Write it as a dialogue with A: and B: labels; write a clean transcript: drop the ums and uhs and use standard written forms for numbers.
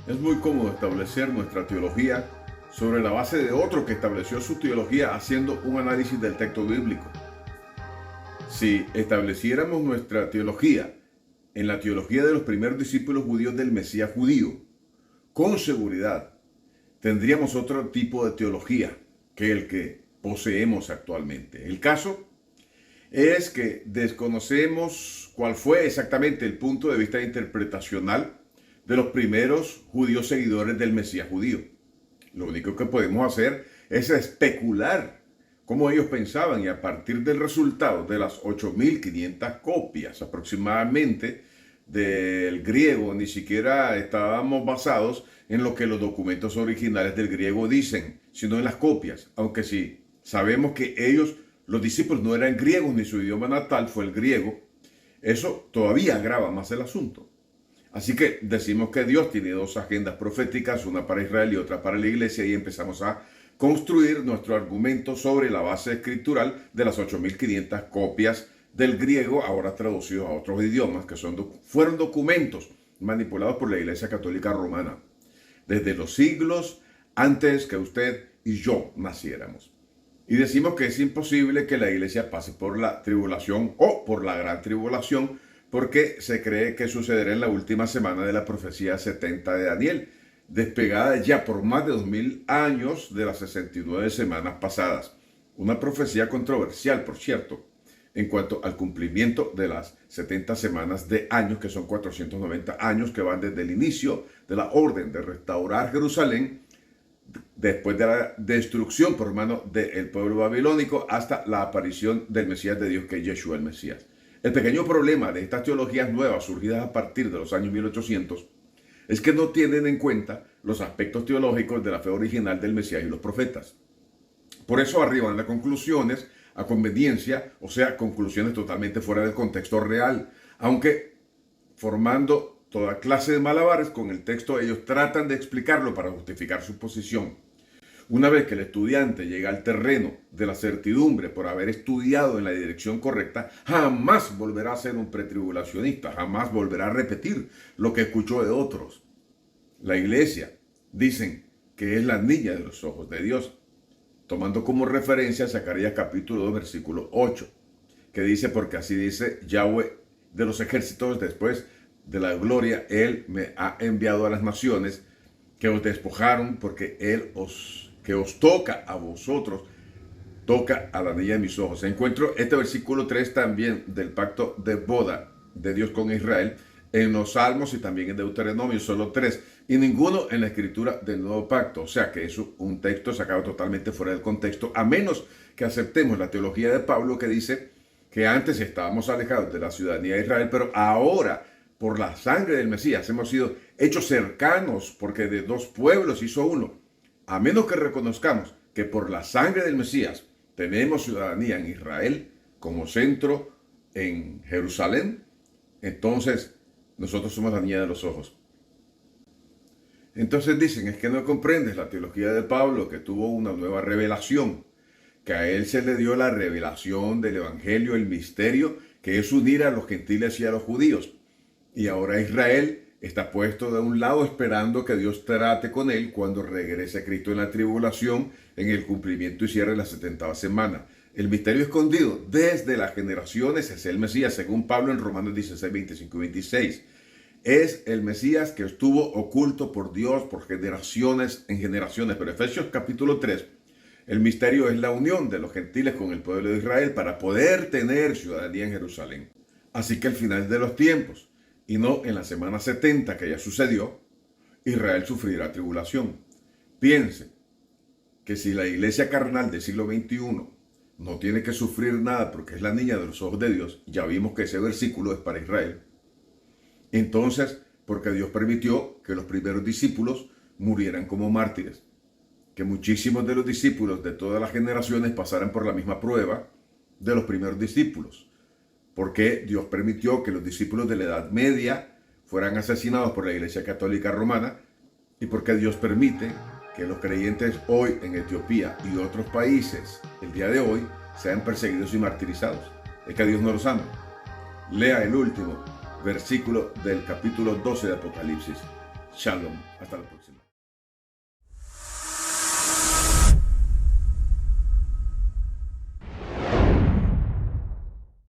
A: Es muy cómodo establecer nuestra teología sobre la base de otro que estableció su teología haciendo un análisis del texto bíblico. Si estableciéramos nuestra teología en la teología de los primeros discípulos judíos del Mesías judío, con seguridad tendríamos otro tipo de teología que el que poseemos actualmente. El caso es que desconocemos cuál fue exactamente el punto de vista interpretacional de los primeros judíos seguidores del Mesías judío. Lo único que podemos hacer es especular cómo ellos pensaban, y a partir del resultado de las 8.500 copias aproximadamente del griego, ni siquiera estábamos basados en lo que los documentos originales del griego dicen, sino en las copias, aunque sí sabemos que ellos, los discípulos, no eran griegos ni su idioma natal fue el griego. Eso todavía agrava más el asunto. Así que decimos que Dios tiene dos agendas proféticas, una para Israel y otra para la iglesia, y empezamos a construir nuestro argumento sobre la base escritural de las 8.500 copias del griego, ahora traducidos a otros idiomas, que fueron documentos manipulados por la Iglesia Católica Romana desde los siglos antes que usted y yo naciéramos. Y decimos que es imposible que la iglesia pase por la tribulación o por la gran tribulación, porque se cree que sucederá en la última semana de la profecía 70 de Daniel, despegada ya por más de 2000 años de las 69 semanas pasadas. Una profecía controversial, por cierto, en cuanto al cumplimiento de las 70 semanas de años, que son 490 años que van desde el inicio de la orden de restaurar Jerusalén, después de la destrucción por mano del pueblo babilónico, hasta la aparición del Mesías de Dios, que es Yeshua el Mesías. El pequeño problema de estas teologías nuevas surgidas a partir de los años 1800 es que no tienen en cuenta los aspectos teológicos de la fe original del Mesías y los profetas. Por eso arriban a conclusiones a conveniencia, o sea, conclusiones totalmente fuera del contexto real, aunque formando toda clase de malabares con el texto, ellos tratan de explicarlo para justificar su posición. Una vez que el estudiante llega al terreno de la certidumbre por haber estudiado en la dirección correcta, jamás volverá a ser un pretribulacionista, jamás volverá a repetir lo que escuchó de otros. La iglesia dicen que es la niña de los ojos de Dios, tomando como referencia Zacarías capítulo 2 versículo 8, que dice: porque así dice Yahweh de los ejércitos, después de la gloria, Él me ha enviado a las naciones que os despojaron, porque que os toca a vosotros, toca a la niña de mis ojos. Encuentro este versículo 3 también del pacto de boda de Dios con Israel en los Salmos y también en Deuteronomio, solo 3, y ninguno en la escritura del Nuevo Pacto. O sea que es un texto sacado totalmente fuera del contexto, a menos que aceptemos la teología de Pablo, que dice que antes estábamos alejados de la ciudadanía de Israel, pero ahora, por la sangre del Mesías, hemos sido hechos cercanos, porque de dos pueblos hizo uno. A menos que reconozcamos que por la sangre del Mesías tenemos ciudadanía en Israel como centro en Jerusalén, entonces nosotros somos la niña de los ojos. Entonces dicen, es que no comprendes la teología de Pablo, que tuvo una nueva revelación, que a él se le dio la revelación del evangelio, el misterio, que es unir a los gentiles y a los judíos. Y ahora Israel está puesto de un lado esperando que Dios trate con él cuando regrese Cristo en la tribulación, en el cumplimiento y cierre de la 70ª semana. El misterio escondido desde las generaciones es el Mesías, según Pablo en Romanos 16, 25 y 26. Es el Mesías que estuvo oculto por Dios por generaciones en generaciones. Pero Efesios capítulo 3, el misterio es la unión de los gentiles con el pueblo de Israel para poder tener ciudadanía en Jerusalén. Así que al final de los tiempos, y no en la semana 70 que ya sucedió, Israel sufrirá tribulación. Piense que si la iglesia carnal del siglo XXI no tiene que sufrir nada porque es la niña de los ojos de Dios, ya vimos que ese versículo es para Israel. Entonces, porque Dios permitió que los primeros discípulos murieran como mártires, que muchísimos de los discípulos de todas las generaciones pasaran por la misma prueba de los primeros discípulos, porque Dios permitió que los discípulos de la Edad Media fueran asesinados por la Iglesia Católica Romana, y porque Dios permite que los creyentes hoy en Etiopía y otros países, el día de hoy, sean perseguidos y martirizados. Es que Dios no los ama. Lea el último versículo del capítulo 12 de Apocalipsis. Shalom. Hasta la próxima.